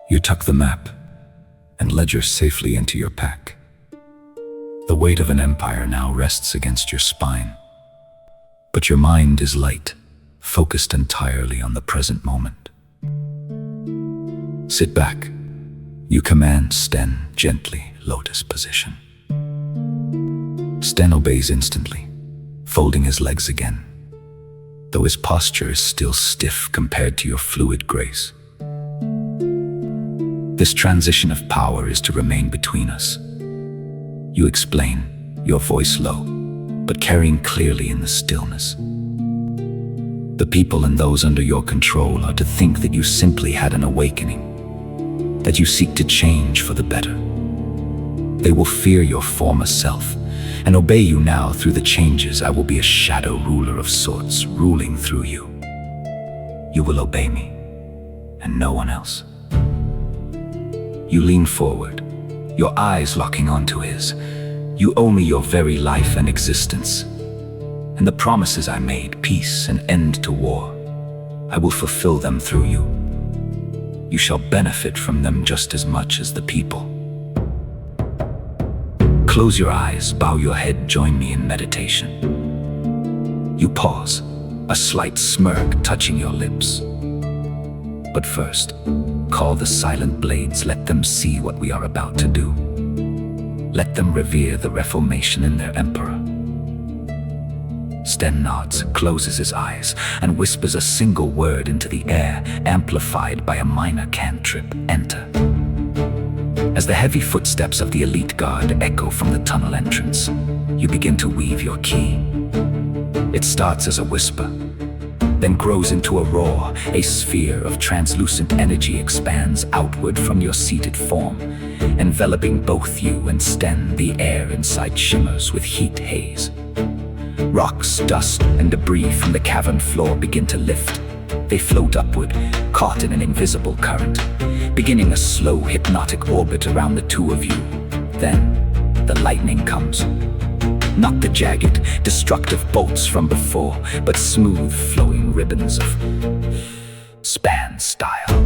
You tuck the map and ledger safely into your pack. The weight of an empire now rests against your spine. But your mind is light, focused entirely on the present moment. Sit back. You command Sten gently, lotus position. Sten obeys instantly, folding his legs again, though his posture is still stiff compared to your fluid grace. This transition of power is to remain between us. You explain, your voice low, but carrying clearly in the stillness. The people and those under your control are to think that you simply had an awakening, that you seek to change for the better. They will fear your former self and obey you now through the changes. I will be a shadow ruler of sorts, ruling through you. You will obey me, and no one else. You lean forward, your eyes locking onto his. You owe me your very life and existence. And the promises I made, peace and end to war, I will fulfill them through you. You shall benefit from them just as much as the people. Close your eyes, bow your head, join me in meditation. You pause, a slight smirk touching your lips. But first, call the silent blades, let them see what we are about to do. Let them revere the reformation in their emperor. Sten nods, closes his eyes, and whispers a single word into the air, amplified by a minor cantrip, enter. As the heavy footsteps of the elite guard echo from the tunnel entrance, you begin to weave your key. It starts as a whisper, then grows into a roar. A sphere of translucent energy expands outward from your seated form, enveloping both you and Sten. The air inside shimmers with heat haze. Rocks, dust, and debris from the cavern floor begin to lift. They float upward, caught in an invisible current, beginning a slow, hypnotic orbit around the two of you. Then, the lightning comes. Not the jagged, destructive bolts from before, but smooth, flowing ribbons of span style.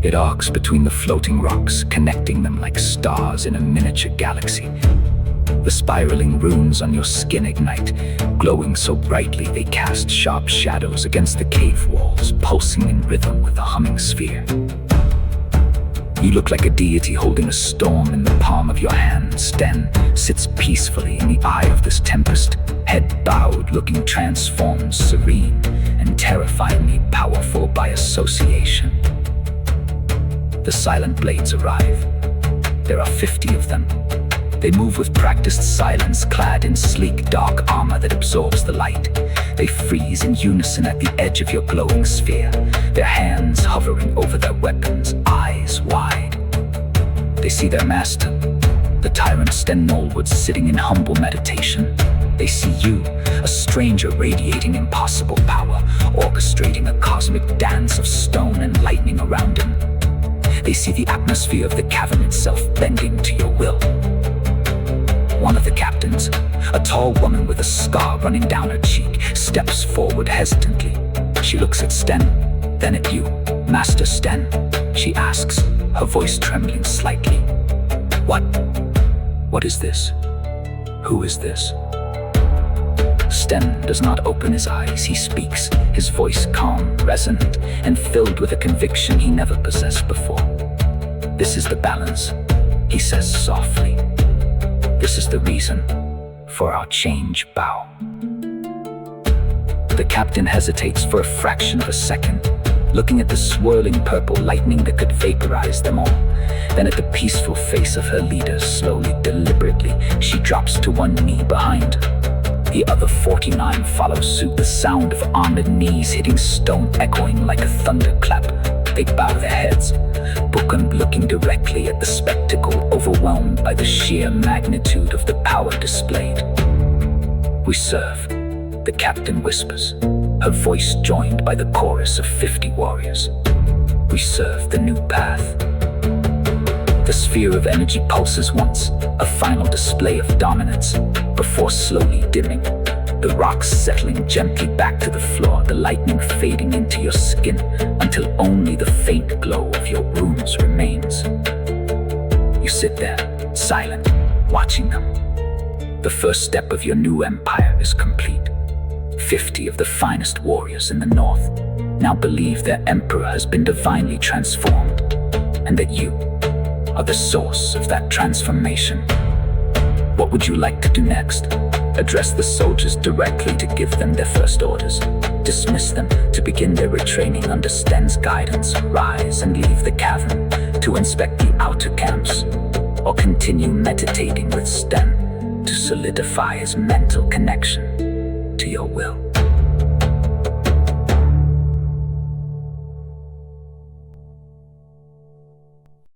It arcs between the floating rocks, connecting them like stars in a miniature galaxy. The spiraling runes on your skin ignite, glowing so brightly they cast sharp shadows against the cave walls, pulsing in rhythm with the humming sphere. You look like a deity holding a storm in the palm of your hand. Sten sits peacefully in the eye of this tempest, head bowed, looking transformed, serene, and terrifyingly powerful by association. The silent blades arrive. There are 50 of them. They move with practiced silence, clad in sleek, dark armor that absorbs the light. They freeze in unison at the edge of your glowing sphere, their hands hovering over their weapons, eyes wide. They see their master, the tyrant Sten Knollwood, sitting in humble meditation. They see you, a stranger radiating impossible power, orchestrating a cosmic dance of stone and lightning around him. They see the atmosphere of the cavern itself bending to your will. One of the captains, a tall woman with a scar running down her cheek, steps forward hesitantly. She looks at Sten, then at you. Master Sten, she asks, her voice trembling slightly. What is this? Who is this? Sten does not open his eyes. He speaks, his voice calm, resonant, and filled with a conviction he never possessed before. This is the balance, he says softly. This is the reason for our change bow. The captain hesitates for a fraction of a second, looking at the swirling purple lightning that could vaporize them all. Then at the peaceful face of her leader, slowly, deliberately, she drops to one knee behind. The other 49 follow suit, the sound of armored knees hitting stone echoing like a thunderclap. They bow their heads, Bookham looking directly at the spectacle, overwhelmed by the sheer magnitude of the power displayed. We serve, the captain whispers, her voice joined by the chorus of 50 warriors. We serve the new path. The sphere of energy pulses once, a final display of dominance, before slowly dimming. The rocks settling gently back to the floor, the lightning fading into your skin, until till only the faint glow of your runes remains. You sit there, silent, watching them. The first step of your new empire is complete. 50 of the finest warriors in the north now believe their emperor has been divinely transformed, and that you are the source of that transformation. What would you like to do next? Address the soldiers directly to give them their first orders. Dismiss them to begin their retraining under Sten's guidance. Rise and leave the cavern to inspect the outer camps, or continue meditating with Sten to solidify his mental connection to your will.